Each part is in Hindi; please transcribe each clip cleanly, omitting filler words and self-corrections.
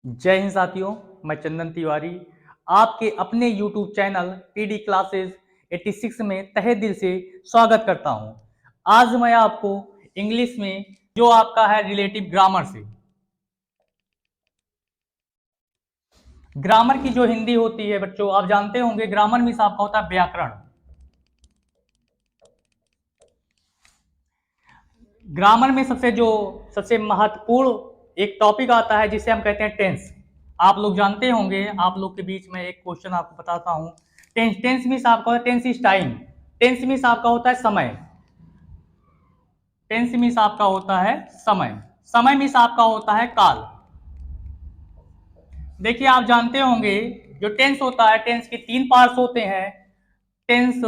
जय हिंद साथियों, मैं चंदन तिवारी आपके अपने यूट्यूब चैनल पीडी क्लासेस 86 में तहे दिल से स्वागत करता हूं। आज मैं आपको इंग्लिश में जो आपका है रिलेटिव ग्रामर से ग्रामर की जो हिंदी होती है बच्चों, आप जानते होंगे ग्रामर मीन्स आपका होता है व्याकरण। ग्रामर में सबसे महत्वपूर्ण एक टॉपिक आता है जिसे हम कहते हैं टेंस। आप लोग जानते होंगे, आप लोग के बीच में एक क्वेश्चन आपको बताता हूं। टेंस टेंस मीन्स आपका tense is time. Tense means आपका होता है समय। टेंस मीन्स आपका होता है समय। समय मीन्स आपका होता है काल। देखिए आप जानते होंगे जो टेंस होता है, टेंस के तीन पार्ट्स होते हैं। टेंस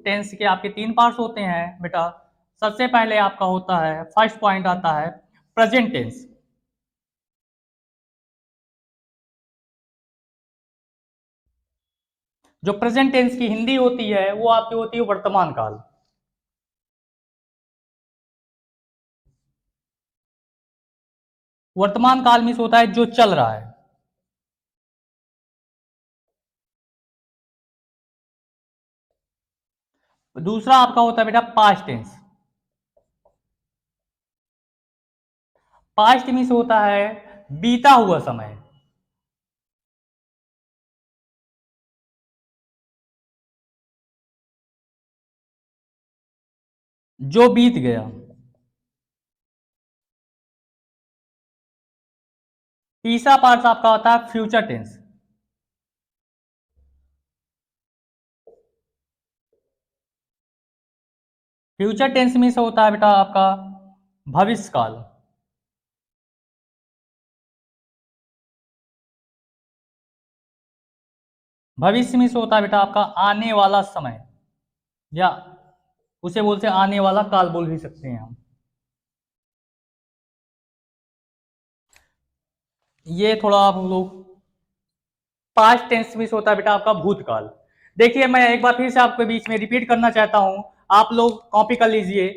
टेंस के आपके तीन पार्ट्स होते हैं बेटा। सबसे पहले आपका होता है, फर्स्ट पॉइंट आता है प्रेजेंट टेंस। जो प्रेजेंट टेंस की हिंदी होती है वो आपकी होती है वर्तमान काल। वर्तमान काल मीन्स होता है जो चल रहा है। दूसरा आपका होता है बेटा पास्ट टेंस। पास्ट मीन्स होता है बीता हुआ समय। जो बीत गया। तीसरा पार्ट आपका होता है future tense. Future tense means होता है बेटा आपका भविष्य काल। भविष्य मीन्स होता है बेटा आपका आने वाला समय, या उसे बोलते हैं आने वाला काल बोल भी सकते हैं हम। ये थोड़ा आप लोग पास्ट टेंस मीन्स होता है बेटा आपका भूतकाल। देखिए मैं एक बार फिर से आपके बीच में रिपीट करना चाहता हूं, आप लोग कॉपी कर लीजिए।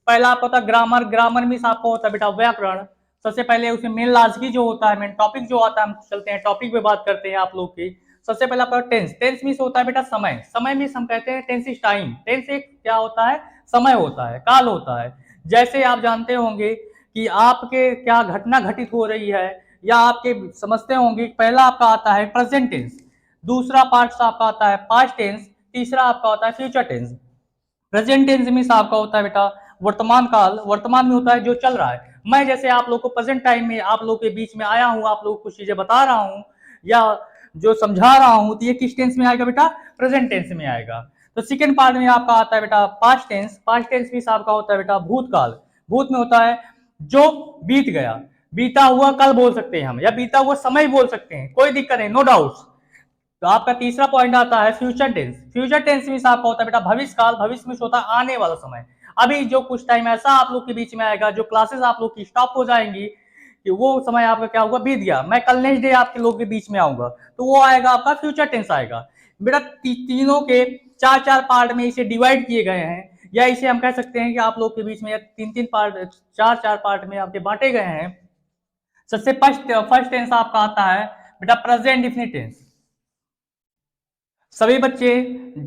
पहला आपका होता है ग्रामर। ग्रामर मीन्स आपका होता है बेटा व्याकरण। सबसे पहले उसमें मेन लाजगी जो होता है, मेन टॉपिक जो आता है, हम चलते हैं टॉपिक पे बात करते हैं आप लोग की। सबसे पहला आपका टेंस। टेंस मीन्स होता है बेटा समय। समय मीन्स हम कहते हैं टेंस इज टाइम। टेंस एक क्या होता है, समय होता है, काल होता है। जैसे आप जानते होंगे कि आपके क्या घटना घटित हो रही है, या आपके समझते होंगे, पहला आपका आता है प्रेजेंट टेंस, दूसरा पार्ट आपका आता है पास्ट टेंस, तीसरा आपका होता है future tense. Present tense means आपका होता है बेटा वर्तमान काल। वर्तमान में होता है जो चल रहा है। मैं जैसे आप लोग को प्रेजेंट टाइम में आप लोग के बीच में आया हूं, आप लोग को कुछ चीजें बता रहा हूं या जो समझा रहा हूं, तो ये किस टेंस में आएगा बेटा, प्रेजेंट टेंस में आएगा। तो सेकेंड पार्ट में आपका आता है बेटा past tense. Past tense means आपका होता है बेटा भूतकाल। भूत में होता है जो बीत गया। बीता हुआ कल बोल सकते हैं हम, या बीता हुआ समय बोल सकते हैं, कोई दिक्कत नहीं, नो डाउट। तो आपका तीसरा पॉइंट आता है future tense. Future tense means आपका होता है बेटा भविष्य काल। भविष्य मीन्स होता है आने वाला समय। अभी जो कुछ टाइम ऐसा आप लोग के बीच में आएगा, जो क्लासेस आप लोग की स्टॉप हो जाएंगी, कि वो समय आपका क्या होगा, बीत गया, मैं कल नेक्स्ट डे आपके लोग के बीच में आऊंगा, तो वो आएगा आपका फ्यूचर टेंस आएगा। बेटा तीनों के चार चार पार्ट में इसे डिवाइड किए गए हैं, या इसे हम कह सकते हैं कि आप लोग के बीच में तीन तीन पार्ट, चार चार पार्ट में आपके बांटे गए हैं। सबसे फर्स्ट फर्स्ट टेंस आपका आता है बेटा प्रेजेंट डिफिनिट टेंस। सभी बच्चे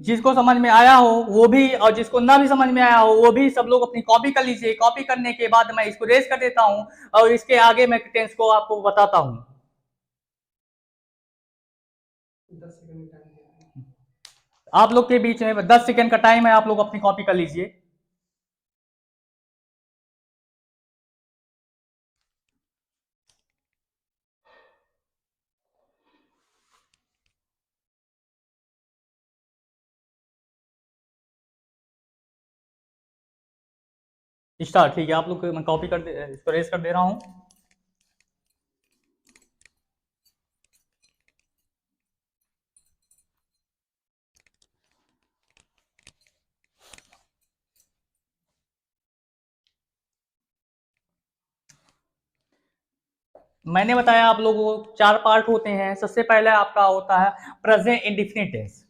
जिसको समझ में आया हो वो भी, और जिसको ना भी समझ में आया हो वो भी, सब लोग अपनी कॉपी कर लीजिए। कॉपी करने के बाद मैं इसको रेस कर देता हूं और इसके आगे मैं टेंस को आपको बताता हूं। 10 सेकंड का टाइम आप लोग के बीच में 10 सेकंड का टाइम है, आप लोग अपनी कॉपी कर लीजिए। स्टार्ट, ठीक है, आप लोग को मैं कॉपी कर दे, इसको रेस कर दे रहा हूं। मैंने बताया आप लोगों को चार पार्ट होते हैं। सबसे पहले आपका होता है प्रेजेंट इंडिफिनिट टेंस।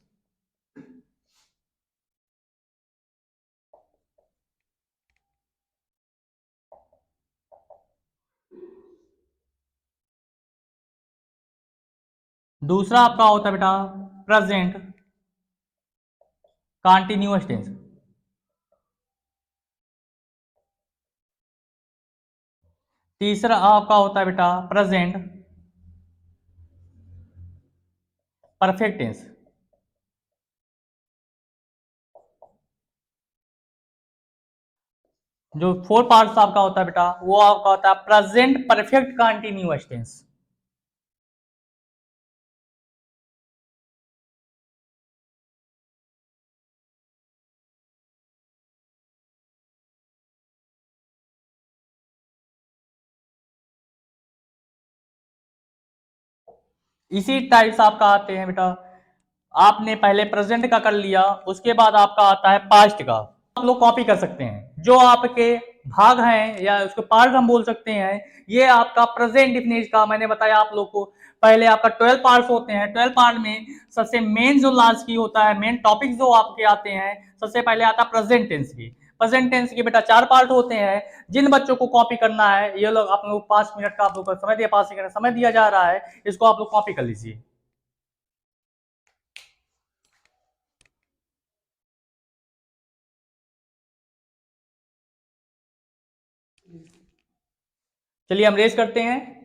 दूसरा आपका होता है बेटा प्रेजेंट कंटिन्यूअस टेंस। तीसरा आपका होता है बेटा प्रेजेंट परफेक्ट टेंस। जो फोर पार्ट्स आपका होता है बेटा वो आपका होता है प्रेजेंट परफेक्ट कंटिन्यूअस टेंस। इसी टाइप से आपका आते हैं बेटा, आपने पहले प्रेजेंट का कर लिया, उसके बाद आपका आता है पास्ट का। आप लोग कॉपी कर सकते हैं जो आपके भाग हैं या उसको पार्ट हम बोल सकते हैं। ये आपका प्रेजेंट डिफिनिट का मैंने बताया आप लोग को। पहले आपका 12 पार्ट्स होते हैं, 12 पार्ट में सबसे मेन जो लास्ट की होता है, मेन टॉपिक जो आपके आते हैं, सबसे पहले आता है प्रेजेंट टेंस की। प्रेजेंट टेंस के बेटा 4 पार्ट होते हैं। जिन बच्चों को कॉपी करना है, ये लोग आप लोग 5 मिनट का आप लोग को समय दिया, 5 सेकंड समय दिया जा रहा है, इसको आप लोग कॉपी कर लीजिए। चलिए हम रेस करते हैं।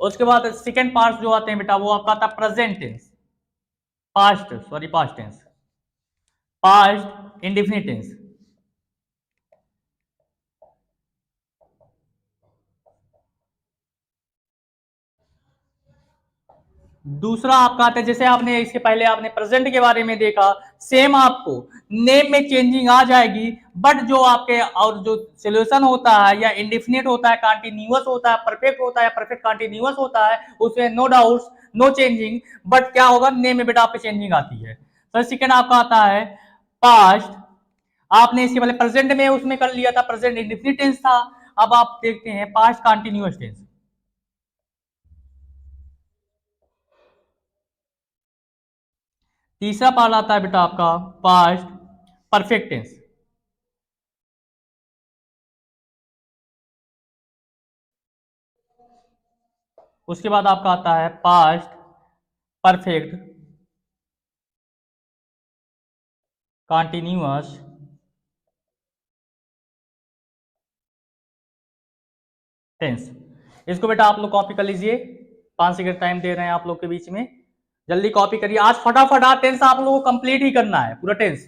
उसके बाद सेकेंड पार्ट जो आते हैं बेटा वो आपका आता है present tense, past tense, past indefinite tense. दूसरा आपका आता है, जैसे आपने इसके पहले आपने प्रेजेंट के बारे में देखा, सेम आपको नेम में चेंजिंग आ जाएगी, बट जो आपके और जो सोल्यूशन होता है या इंडेफिनिट होता है, कंटिन्यूअस होता है, परफेक्ट होता है, परफेक्ट कंटिन्यूअस होता है, उसमें no doubts no changing, but क्या होगा नेम में बेटा आपकी चेंजिंग आती है। तो सेकेंड आपका आता है पास्ट। आपने इसके पहले प्रेजेंट में उसमें कर लिया था, प्रेजेंट इंडेफिनिट टेंस था। अब आप देखते हैं पास्ट कंटिन्यूअस टेंस। तीसरा पार्ट आता है बेटा आपका पास्ट परफेक्ट टेंस। उसके बाद आपका आता है पास्ट परफेक्ट कंटिन्यूअस टेंस। इसको बेटा आप लोग कॉपी कर लीजिए, 5 सेकंड टाइम दे रहे हैं आप लोग के बीच में, जल्दी कॉपी करिए। आज फटाफट आज टेंस आप लोगों को कंप्लीट ही करना है, पूरा टेंस।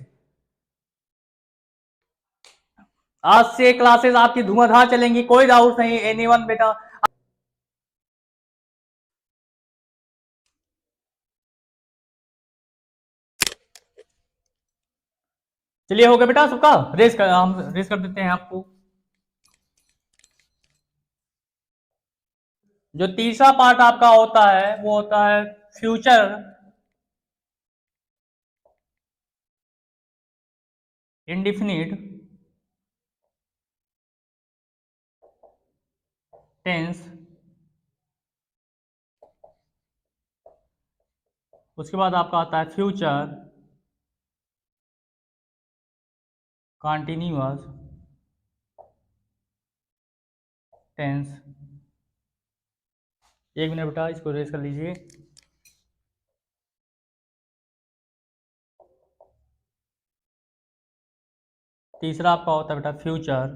आज से क्लासेस आपकी धुआंधार चलेंगी, कोई डाउट नहीं एनीवन बेटा। चलिए हो गया बेटा सबका, हम रेस कर देते हैं आपको। जो तीसरा पार्ट आपका होता है वो होता है फ्यूचर इंडिफिनिट टेंस। उसके बाद आपका आता है फ्यूचर कंटिन्यूअस टेंस। एक मिनट बेटा इसको रेस कर लीजिए। तीसरा आपका होता है बेटा फ्यूचर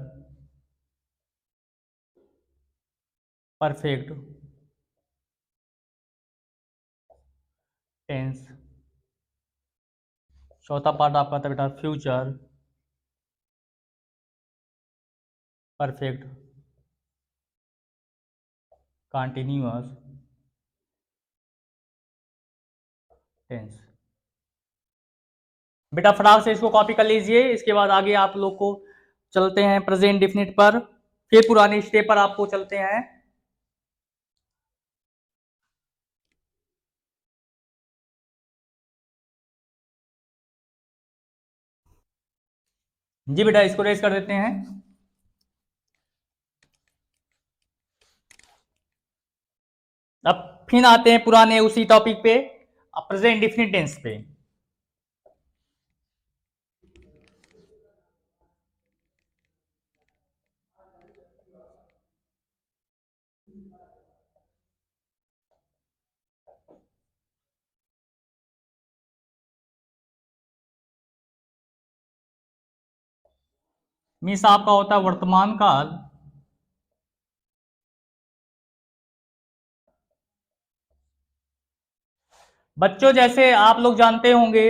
परफेक्ट टेंस। चौथा पार्ट आपका आता है बेटा फ्यूचर परफेक्ट कंटिन्यूअस टेंस। बेटा फटाक से इसको कॉपी कर लीजिए, इसके बाद आगे आप लोग को चलते हैं प्रेजेंट डिफिनिट पर, फिर पुराने स्टेप पर आपको चलते हैं। जी बेटा इसको रेस कर देते हैं। अब फिर आते हैं पुराने उसी टॉपिक पे, प्रेजेंट डिफिनिट टेंस पे। मीन्स आपका होता है वर्तमान काल। बच्चों जैसे आप लोग जानते होंगे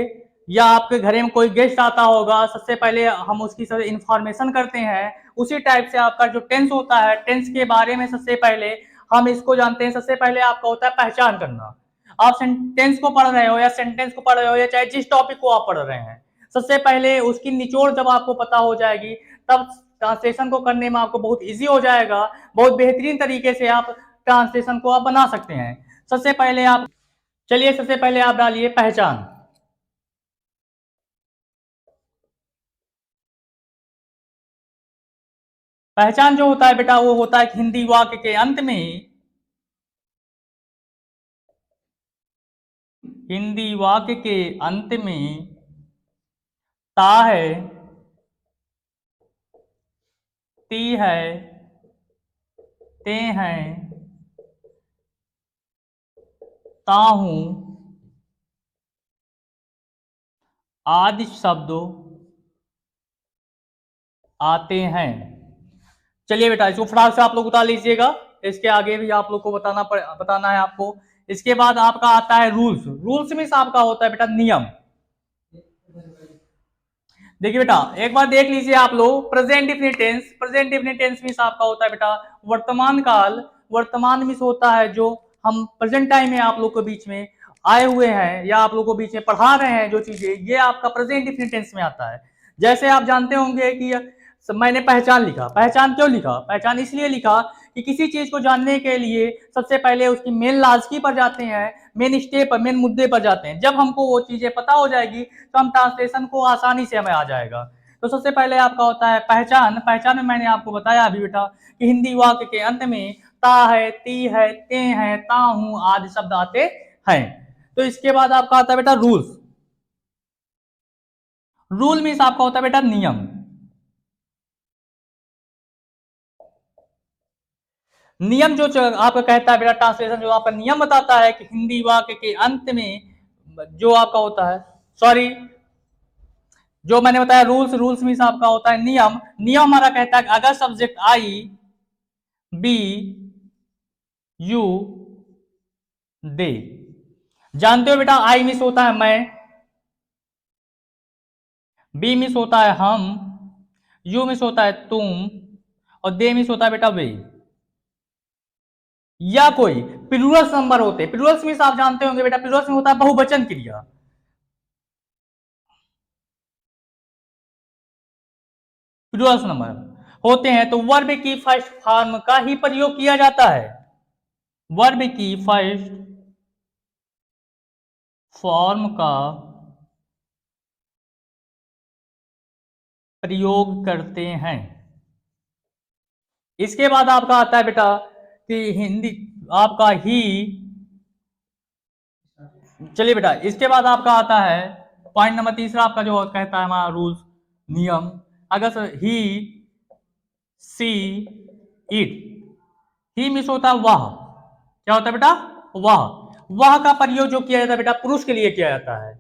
या आपके घर में कोई गेस्ट आता होगा, सबसे पहले हम उसकी सब इंफॉर्मेशन करते हैं। उसी टाइप से आपका जो टेंस होता है, टेंस के बारे में सबसे पहले हम इसको जानते हैं। सबसे पहले आपका होता है पहचान करना। आप सेंटेंस को पढ़ रहे हो या सेंटेंस को पढ़ रहे हो या चाहे जिस टॉपिक को आप पढ़ रहे हैं, सबसे पहले उसकी निचोड़ जब आपको पता हो जाएगी, तब ट्रांसलेशन को करने में आपको बहुत इजी हो जाएगा। बहुत बेहतरीन तरीके से आप ट्रांसलेशन को आप बना सकते हैं। सबसे पहले आप चलिए, सबसे पहले आप डालिए पहचान। पहचान जो होता है बेटा, वो होता है हिंदी वाक्य के अंत में, हिंदी वाक्य के अंत में ता है, ती है, ते हैं, ता हूं आदि शब्दों आते हैं। चलिए बेटा, इसको फटाक से आप लोग उतार लीजिएगा। इसके आगे भी आप लोग को बताना है आपको। इसके बाद आपका आता है रूल्स। रूल्स में आपका होता है बेटा नियम। देखिए बेटा, एक बार देख लीजिए आप लोग, present definite tense. Present definite tense means आपका होता है बेटा वर्तमान काल। वर्तमान मींस होता है जो हम प्रेजेंट टाइम में आप लोग के बीच में आए हुए हैं या आप लोग को बीच में पढ़ा रहे हैं जो चीजें, ये आपका प्रेजेंट डिफिनिट टेंस में आता है। जैसे आप जानते होंगे कि मैंने पहचान लिखा। पहचान क्यों लिखा? पहचान इसलिए लिखा कि किसी चीज को जानने के लिए सबसे पहले उसकी मेन लाजकी पर जाते हैं, मेन स्टेप पर, मेन मुद्दे पर जाते हैं। जब हमको वो चीजें पता हो जाएगी तो हम ट्रांसलेशन को आसानी से हमें आ जाएगा। तो सबसे पहले आपका होता है पहचान। पहचान में मैंने आपको बताया अभी बेटा कि हिंदी वाक्य के अंत में ता है, ती है, ते हैं, ता हूं आदि शब्द आते हैं। तो इसके बाद आपका आता है बेटा रूल्स। रूल मीन्स आपका होता है बेटा नियम। नियम जो आपका कहता है बेटा, ट्रांसलेशन जो आपका नियम बताता है कि हिंदी वाक्य के अंत में जो आपका होता है, सॉरी, जो मैंने बताया रूल्स। रूल्स मीन्स आपका होता है नियम। नियम हमारा कहता है कि अगर सब्जेक्ट आई, बी, यू, दे। जानते हो बेटा, आई मिस होता है मैं, बी मिस होता है हम, यू मिस होता है तुम, और दे मिस होता है बेटा वे। या कोई प्लूरल्स नंबर होते। प्लूरल्स मीन्स आप जानते होंगे बेटा, प्लूरल्स में होता है बहुवचन क्रिया। प्लूरल्स नंबर होते हैं तो वर्ब की फर्स्ट फॉर्म का ही प्रयोग किया जाता है। वर्ब की फर्स्ट फॉर्म का प्रयोग करते हैं। इसके बाद आपका आता है बेटा कि हिंदी आपका ही, चलिए बेटा, इसके बाद आपका आता है पॉइंट नंबर तीसरा आपका जो कहता है हमारा रूल्स, नियम। अगर ही, सी, इट। ही मिस होता है वह। क्या होता है बेटा? वह। वह का प्रयोग जो किया जाता है बेटा पुरुष के लिए किया जाता है।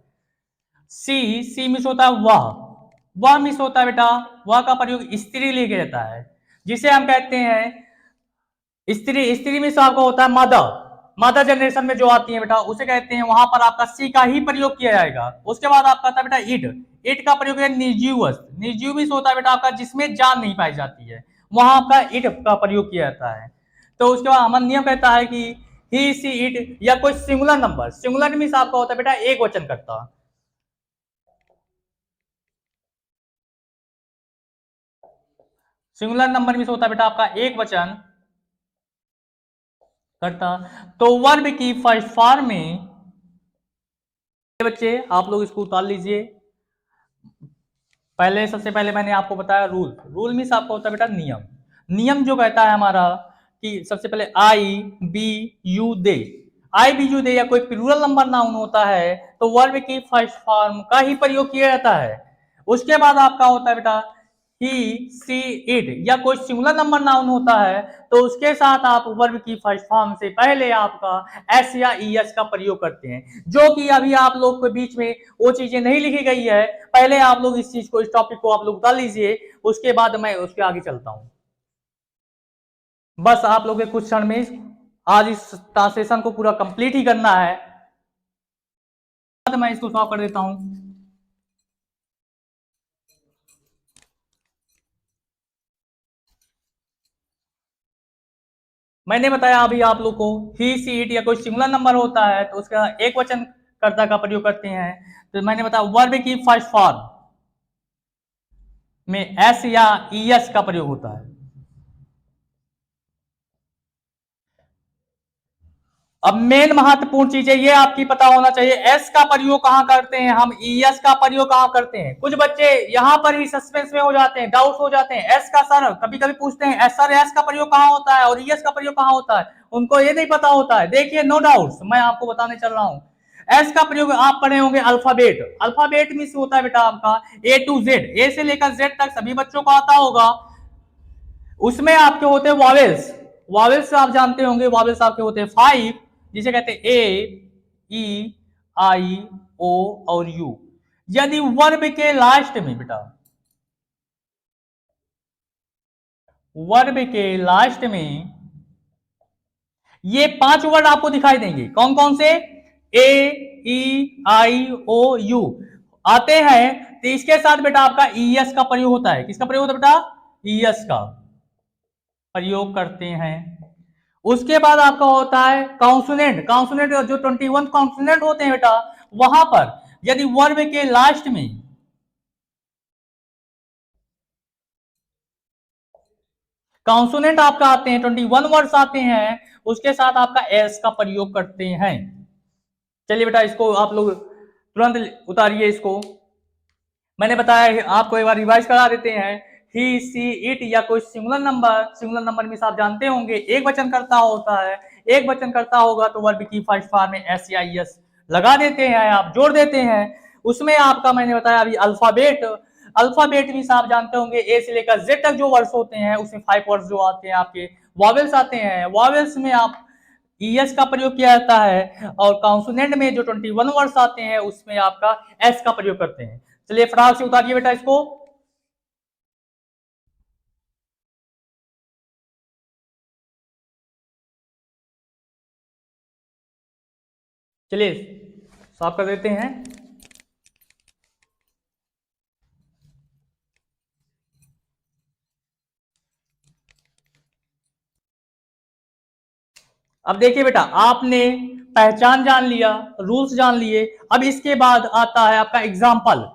सी मिस होता है वह। वह मिस होता है बेटा, वह का प्रयोग स्त्री के लिए किया जाता है, जिसे हम कहते हैं स्त्री। स्त्री मिस आपका होता है मदर। मदर जनरेशन में जो आती है बेटा उसे कहते हैं, वहां पर आपका सी का ही प्रयोग किया जाएगा। उसके बाद आपका आता है बेटा इट। इट का प्रयोग है निर्जीवस। निर्जीविस होता है बेटा आपका जिसमें जान नहीं पाई जाती है, वहां आपका इट का प्रयोग किया जाता है। तो उसके बाद हमारा नियम कहता है कि ही, सी, इट या कोई सिंगुलर नंबर। सिंगुलर मीन्स आपका होता है बेटा एक वचन करता। सिंगुलर नंबर मीन्स होता है बेटा आपका एक वचन करता। तो वर्ब की फर्स्ट फॉर्म में, बच्चे आप लोग इसको उतार लीजिए। पहले सबसे पहले मैंने आपको बताया रूल। रूल मीन्स आपका होता है बेटा नियम। नियम जो कहता है हमारा कि सबसे पहले I, we, you, they. I, we, you, they या कोई प्लूरल नंबर नाउन होता है तो वर्ब की फर्स्ट फॉर्म का ही प्रयोग किया जाता है। उसके बाद आपका होता है बेटा ही सी इट या कोई सिंगुलर नंबर नाउन होता है तो उसके साथ आप वर्ब की फर्स्ट फॉर्म से पहले आपका एस या ईएस का प्रयोग करते हैं, जो कि अभी आप लोग के बीच में वो चीजें नहीं लिखी गई है। पहले आप लोग इस चीज को, इस टॉपिक को आप लोग उतार लीजिए, उसके बाद मैं उसके आगे चलता हूं। बस आप लोग के कुछ क्षण में आज इस ट्रांसलेशन को पूरा कंप्लीट ही करना है, मैं इसको सॉल्व कर देता हूं। मैंने बताया अभी आप लोग को ही सी इट या कोई सिंगुलर नंबर होता है तो उसका एक वचन कर्ता का प्रयोग करते हैं। तो मैंने बताया वर्ब की फर्स्ट फॉर्म में एस या ईएस का प्रयोग होता है। अब मेन महत्वपूर्ण चीज है ये आपकी पता होना चाहिए, एस का प्रयोग कहां करते हैं हम, ईएस का प्रयोग कहां करते हैं। कुछ बच्चे यहां पर ही सस्पेंस में हो जाते हैं, डाउट हो जाते हैं, एस का सर कभी कभी पूछते हैं सर एस का प्रयोग कहां होता है और ईएस का प्रयोग कहां होता है, उनको ये नहीं पता होता है। देखिए नो डाउट मैं आपको बताने चल रहा हूं। एस का प्रयोग आप पढ़े होंगे अल्फाबेट, अल्फाबेट मींस होता है बेटा आपका ए टू जेड, ए से लेकर जेड तक सभी बच्चों को आता होगा। उसमें आपके होते हैं वॉवेल्स, वॉवेल्स आप जानते होंगे, वॉवेल्स आपके होते हैं 5, जिसे कहते हैं ए, ई, आई, ओ और यू। यदि वर्ब के लास्ट में बेटा, वर्ब के लास्ट में ये 5 वर्ड आपको दिखाई देंगे, कौन कौन से, ए, ई, आई, ओ, यू आते हैं, तो इसके साथ बेटा आपका ईएस का प्रयोग होता है। किसका प्रयोग होता है बेटा, ईएस का प्रयोग करते हैं। उसके बाद आपका होता है कॉन्सोनेंट, कॉन्सोनेंट जो 21 कॉन्सोनेंट होते हैं बेटा, वहां पर यदि वर्ब के लास्ट में कॉन्सोनेंट आपका आते हैं, 21 वर्ड्स आते हैं, उसके साथ आपका एस का प्रयोग करते हैं। चलिए बेटा इसको आप लोग तुरंत उतारिए इसको। मैंने बताया आपको एक बार रिवाइज करा देते हैं। ही सी इट या कोई singular number, singular number means आप जानते होंगे एक वचन करता होता है, एक वचन करता होगा तो वर्ब की फर्स्ट फॉर्म में एस या एस लगा देते हैं, आप जोड़ देते हैं। उसमें आपका मैंने बताया अभी अल्फाबेट, अल्फाबेट मींस आप जानते होंगे ए से लेकर जेड तक जो वर्ड्स होते हैं उसमें 5 वर्ड्स जो आते हैं आपके वॉवेल्स आते हैं, वॉवेल्स में आप ईएस का प्रयोग किया जाता है, और कॉन्सोनेंट में जो 21 वर्ड्स आते हैं उसमें आपका एस का प्रयोग करते हैं। चलिए फटाक से उतारिए बेटा इसको। चलिए साफ कर देते हैं। अब देखिए बेटा आपने पहचान जान लिया, रूल्स जान लिए, अब इसके बाद आता है आपका एग्जाम्पल।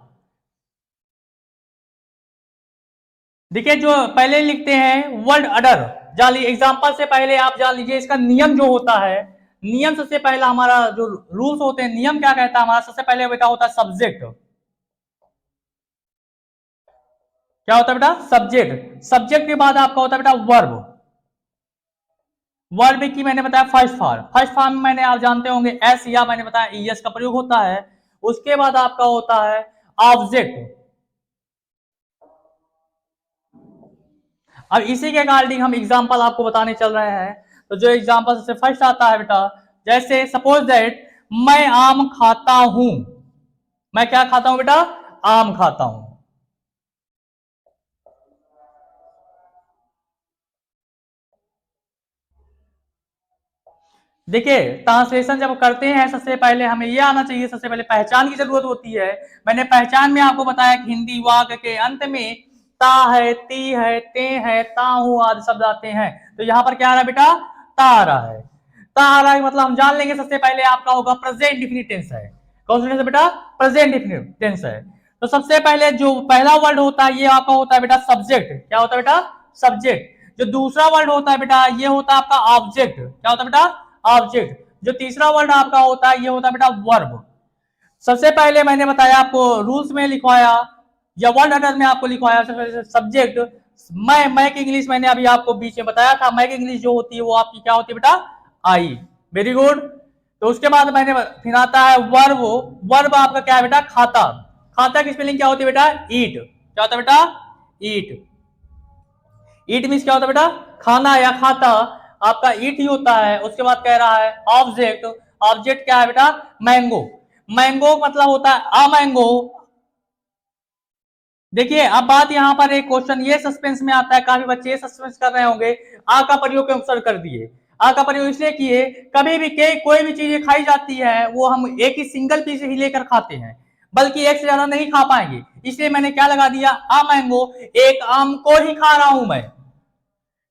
देखिए जो पहले लिखते हैं वर्ड अडर, जान लीजिए एग्जाम्पल से पहले आप जान लीजिए इसका नियम जो होता है। नियम सबसे पहला हमारा जो रूल्स होते हैं, नियम क्या कहता है हमारा, सबसे पहले बेटा होता है सब्जेक्ट। क्या होता है बेटा, सब्जेक्ट। सब्जेक्ट के बाद आपका होता है बेटा वर्ब, वर्ब की मैंने बताया फर्स्ट फॉर्म, फर्स्ट फॉर्म मैंने आप जानते होंगे एस या मैंने बताया ईएस का प्रयोग होता है। उसके बाद आपका होता है ऑब्जेक्ट। अब इसी के अकॉर्डिंग हम एग्जांपल आपको बताने चल रहे हैं। तो जो एग्जांपल सबसे फर्स्ट आता है बेटा, जैसे सपोज दैट मैं आम खाता हूं, मैं क्या खाता हूं बेटा, आम खाता हूं। देखिए ट्रांसलेशन जब करते हैं सबसे पहले हमें यह आना चाहिए, सबसे पहले पहचान की जरूरत होती है। मैंने पहचान में आपको बताया कि हिंदी वाक्य के अंत में ता है, ती है, ते है, ताहू आदि शब्द आते हैं। तो यहां पर क्या आ रहा है बेटा, ता आ रहा है। ता आ रहा है मतलब हम जान लेंगे सबसे पहले आपका होगा प्रेजेंट डिफिनिट टेंस है। कौन सा टेंस है बेटा, प्रेजेंट डिफिनिट टेंस है। तो सबसे पहले जो पहला वर्ड होता है ये आपका होता है बेटा सब्जेक्ट। क्या होता है बेटा, सब्जेक्ट। जो दूसरा वर्ड होता है बेटा ये होता है आपका ऑब्जेक्ट। क्या होता है बेटा, ऑब्जेक्ट। जो तीसरा वर्ड आपका होता है ये होता है बेटा वर्ब। सबसे पहले मैंने बताया आपको रूल्स में लिखवाया या वर्ड ऑर्डर में आपको लिखवाया, सब्जेक्ट। मैं की इंग्लिश मैंने अभी आपको बीच में बताया था, मैं की इंग्लिश जो होती है वो आपकी क्या होती है बेटा, आई। Very good. तो उसके बाद मैंने फिर आता है वर्ब, वर्ब आपका क्या है बेटा, खाता। खाता की स्पेलिंग क्या होती है बेटा, ईट। क्या होता है बेटा, ईट। ईट मीन्स क्या होता है बेटा, खाना या खाता, आपका ईट ही होता है। उसके बाद कह रहा है ऑब्जेक्ट, ऑब्जेक्ट क्या है बेटा, मैंगो। मैंगो मतलब होता है अ मैंगो। देखिए अब बात यहां पर एक क्वेश्चन ये सस्पेंस में आता है, काफी बच्चे ये सस्पेंस कर रहे होंगे, आ का प्रयोग क्यों सर कर दिए। आ का प्रयोग इसलिए किए, कभी भी कोई भी चीजें खाई जाती है वो हम एक ही सिंगल पीस ही लेकर खाते हैं, बल्कि एक से ज्यादा नहीं खा पाएंगे, इसलिए मैंने क्या लगा दिया, आ मैंगो, एक आम को ही खा रहा हूं मैं।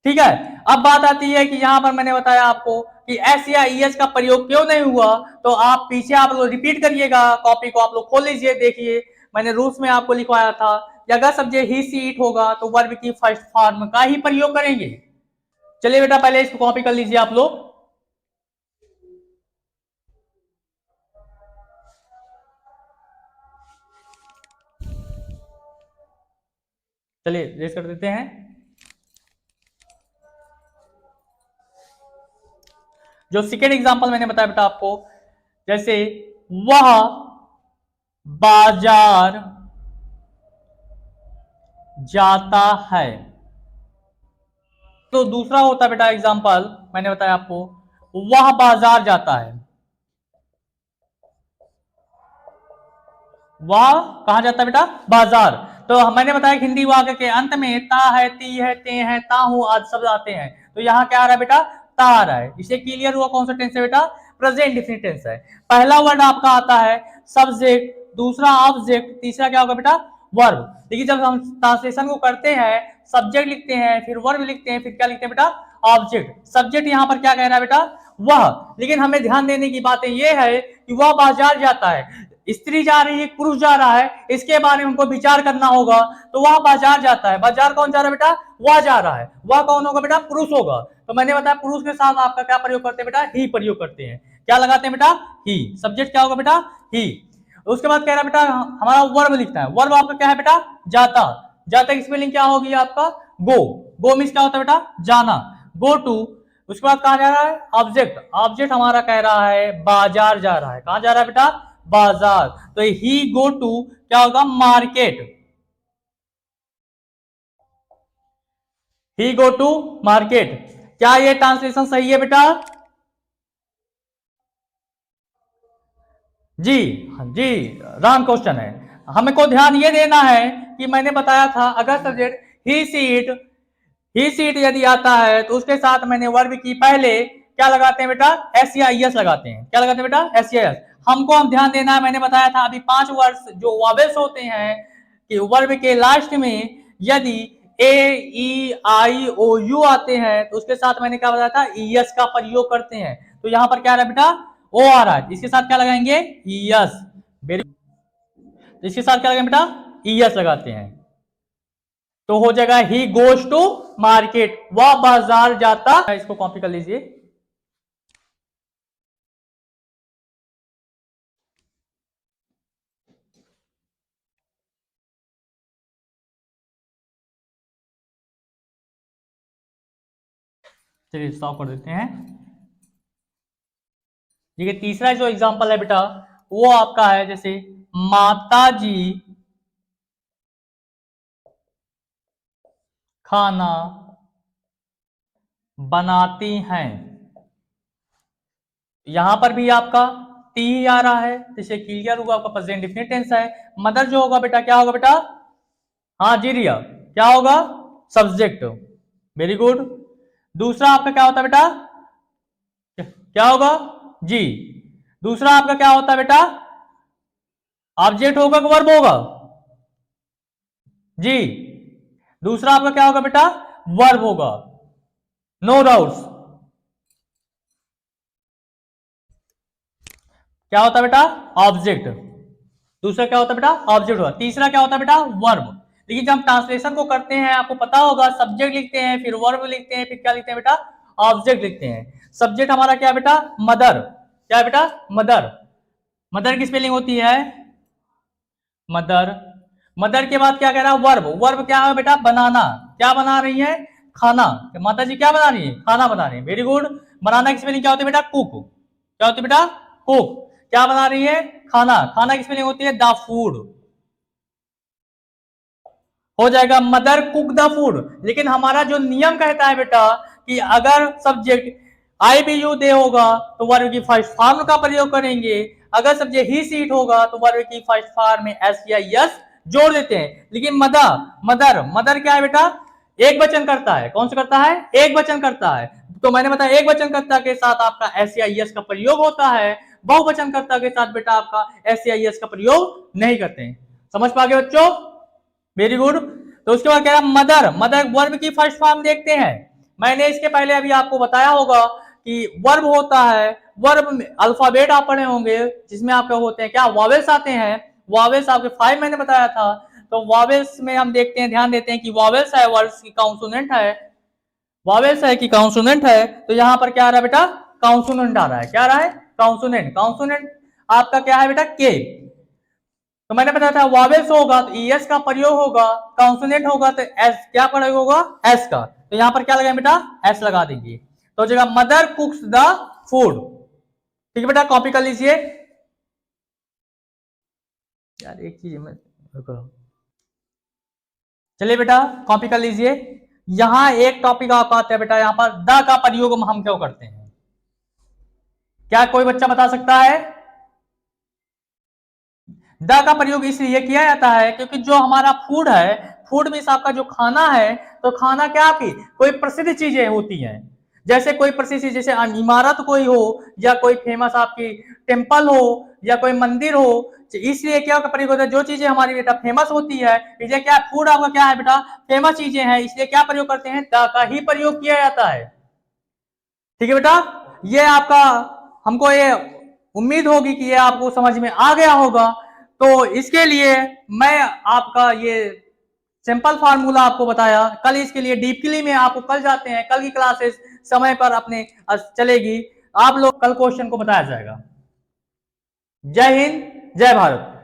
ठीक है। अब बात आती है कि यहां पर मैंने बताया आपको कि एस या ईएस का प्रयोग क्यों नहीं हुआ, तो आप पीछे आप लोग रिपीट करिएगा, कॉपी को आप लोग खोल लीजिए, देखिए मैंने रूल्स में आपको लिखवाया था कि अगर सब्जेक्ट ही सी इट होगा तो वर्ब की फर्स्ट फॉर्म का ही प्रयोग करेंगे। चलिए बेटा पहले इसको कॉपी कर लीजिए आप लोग। चलिए रेस कर देते हैं। जो सेकेंड एग्जांपल मैंने बताया बेटा आपको, जैसे वह बाजार जाता है, तो दूसरा होता है बेटा एग्जांपल मैंने बताया आपको, वह बाजार जाता है। वह कहां जाता है बेटा, बाजार। तो मैंने बताया कि हिंदी वाक्य के अंत में ता है, ती है, ते है, ता हूं आदि शब्द आते हैं, तो यहां क्या आ रहा है बेटा, ता आ रहा है। इसे क्लियर हुआ कौन सा टेंस है बेटा, प्रेजेंट डिफिनिट टेंस है। पहला वर्ड आपका आता है सब्जेक्ट, दूसरा ऑब्जेक्ट, तीसरा क्या होगा बेटा, वर्ब। देखिए जब हम ट्रांसलेशन को करते हैं, सब्जेक्ट लिखते हैं, फिर वर्ब लिखते हैं, फिर क्या लिखते हैं बेटा, ऑब्जेक्ट। सब्जेक्ट यहां पर क्या कह रहा है बेटा, वह, लेकिन हमें ध्यान देने की बातें यह है कि वह बाजार जाता है, स्त्री जा रही है, पुरुष जा रहा है, इसके बारे में हमको विचार करना होगा। तो वह बाजार जाता है, बाजार कौन जा रहा है बेटा, वह जा रहा है, वह कौन होगा बेटा, पुरुष होगा। तो मैंने बताया पुरुष के साथ आपका क्या प्रयोग करते हैं बेटा, ही प्रयोग करते हैं। क्या लगाते हैं बेटा, ही। सब्जेक्ट क्या होगा बेटा, ही। उसके बाद कह रहा है बेटा हमारा वर्ब लिखता है, वर्ब आपका क्या है बेटा, जाता। जाता की स्पेलिंग क्या होगी आपका, गो। गो मीन्स क्या होता है बेटा, जाना, गो टू। उसके बाद कहा जा रहा है ऑब्जेक्ट, ऑब्जेक्ट हमारा कह रहा है बाजार जा रहा है, कहां जा रहा है बेटा, बाजार। तो ही गो टू क्या होगा, market. He go to market. क्या ये ट्रांसलेशन सही है बेटा, जी, हाँ जी, रॉन्ग क्वेश्चन है। हमें को ध्यान ये देना है कि मैंने बताया था अगर सब्जेक्ट ही सीट, ही सीट यदि आता है तो उसके साथ मैंने वर्ब की पहले क्या लगाते हैं बेटा, एस या एस लगाते हैं। क्या लगाते हैं बेटा, एस या एस। हमको हम ध्यान देना है, मैंने बताया था अभी 5 वर्ड्स जो वॉवेल्स होते हैं कि वर्ब के लास्ट में यदि ए ई आई ओ यू आते हैं तो उसके साथ मैंने क्या बताया था, ई एस का प्रयोग करते हैं। तो यहां पर क्या आ रहा है बेटा, ओ आ रहा है, इसके साथ क्या लगाएंगे, ई एस। तो इसके साथ क्या लगाएंगे बेटा, ई एस लगाते हैं, तो हो जाएगा ही गोज टू मार्केट, वह बाजार जाता है। इसको कॉपी कर लीजिए। चलिए स्टॉप कर देते हैं। देखिए तीसरा जो एग्जांपल है बेटा वो आपका है, जैसे माता जी खाना बनाती हैं, यहां पर भी आपका टी ही आ रहा है, जिसे क्लियर हुआ आपका प्रेजेंट डिफिनिट टेंस है। मदर जो होगा बेटा क्या होगा बेटा, हाँ जी रिया, क्या होगा, सब्जेक्ट। Very good. दूसरा आपका क्या होता है बेटा, क्या होगा, जी। दूसरा आपका क्या होता है बेटा, ऑब्जेक्ट होगा कि वर्ब होगा, जी। दूसरा आपका क्या होगा बेटा, वर्ब होगा, नो डाउट्स। क्या होता है बेटा, ऑब्जेक्ट। दूसरा क्या होता है बेटा, ऑब्जेक्ट होगा। तीसरा क्या होता है बेटा, वर्ब। लेकिन जब हम ट्रांसलेशन को करते हैं आपको पता होगा, सब्जेक्ट लिखते हैं, फिर वर्ब लिखते हैं, फिर क्या लिखते हैं बेटा, ऑब्जेक्ट लिखते हैं। सब्जेक्ट हमारा क्या है बेटा, मदर। क्या है बेटा, मदर। मदर की स्पेलिंग होती है मदर। मदर के बाद क्या कह रहा है, वर्ब। वर्ब क्या है बेटा, बनाना। क्या बना रही है, खाना। माता जी क्या बना रही है, खाना बना रही है, वेरी गुड। बनाना की स्पेलिंग क्या होती है बेटा, कुक। क्या होती है बेटा, कुक। क्या बना रही है, खाना। खाना की स्पेलिंग होती है द फूड। हो जाएगा मदर कुक द फूड। लेकिन हमारा जो नियम कहता है बेटा कि अगर subject I we you they होगा तो वर्ब की फर्स्ट फॉर्म का प्रयोग करेंगे, अगर सब्जेक्ट ही सीट होगा तो वर्ब की फर्स्ट फॉर्म में एस या यस जोड़ देते हैं। लेकिन मदर मदर मदर क्या है बेटा, एक वचन करता है। कौन सा करता है, एक वचन करता है। तो मैंने बताया एक वचनकर्ता के साथ आपका एस या यस का प्रयोग होता है, बहुवचनकर्ता के साथ बेटा आपका एस या यस का प्रयोग नहीं करते हैं। समझ पा गए बच्चों, वेरी गुड। तो उसके बाद कह रहा मदर, मदर वर्ब की फर्स्ट फॉर्म देखते हैं। मैंने इसके पहले अभी आपको बताया होगा कि वर्ब होता है, वर्ब में अल्फाबेट आप पढ़े होंगे जिसमें आपके होते हैं क्या, वॉवेल्स आते हैं। वॉवेल्स आपके 5 मैंने बताया था। तो वॉवेल्स में हम देखते हैं, ध्यान देते हैं कि वॉवेल्स है, वर्ड्स की काउंसोनेंट है, वॉवेल्स है कि काउंसोनेंट है। तो यहां पर क्या आ रहा है बेटा, काउंसोनेंट आ रहा है। क्या आ रहा है, काउंसोनेंट। काउंसोनेंट आपका क्या है बेटा, के। तो मैंने बताया था वॉवेल्स होगा तो ईएस का प्रयोग होगा, काउंसोनेंट होगा तो एस क्या प्रयोग होगा, एस का। तो यहां पर क्या लगाएंगे बेटा, एस लगा देंगे। तो जगह मदर कुक्स द फूड। ठीक है बेटा, कॉपी कर लीजिए। यार एक चीज मैं, चलिए बेटा कॉपी कर लीजिए। यहां एक टॉपिक आप आते हैं बेटा, यहां पर द का प्रयोग हम क्यों करते हैं, क्या कोई बच्चा बता सकता है। द का प्रयोग इसलिए किया जाता है क्योंकि जो हमारा फूड है, फूड मीन्स आपका जो खाना है, तो खाना क्या आपकी कोई प्रसिद्ध चीजें होती हैं। जैसे कोई प्रसिद्ध चीज, जैसे इमारत कोई हो या कोई फेमस आपकी टेम्पल हो या कोई मंदिर हो, इसलिए क्या का प्रयोग होता है, जो चीजें हमारी बेटा फेमस होती है, इसलिए क्या फूड आपका क्या है बेटा, फेमस चीजें हैं, इसलिए क्या प्रयोग करते हैं, द का ही प्रयोग किया जाता है। ठीक है बेटा, ये आपका, हमको ये उम्मीद होगी कि ये आपको समझ में आ गया होगा। तो इसके लिए मैं आपका ये सिंपल फार्मूला आपको बताया। कल इसके लिए डीपली में आपको कल जाते हैं, कल की क्लासेस समय पर अपने चलेगी, आप लोग कल क्वेश्चन को बताया जाएगा। जय हिंद, जय भारत।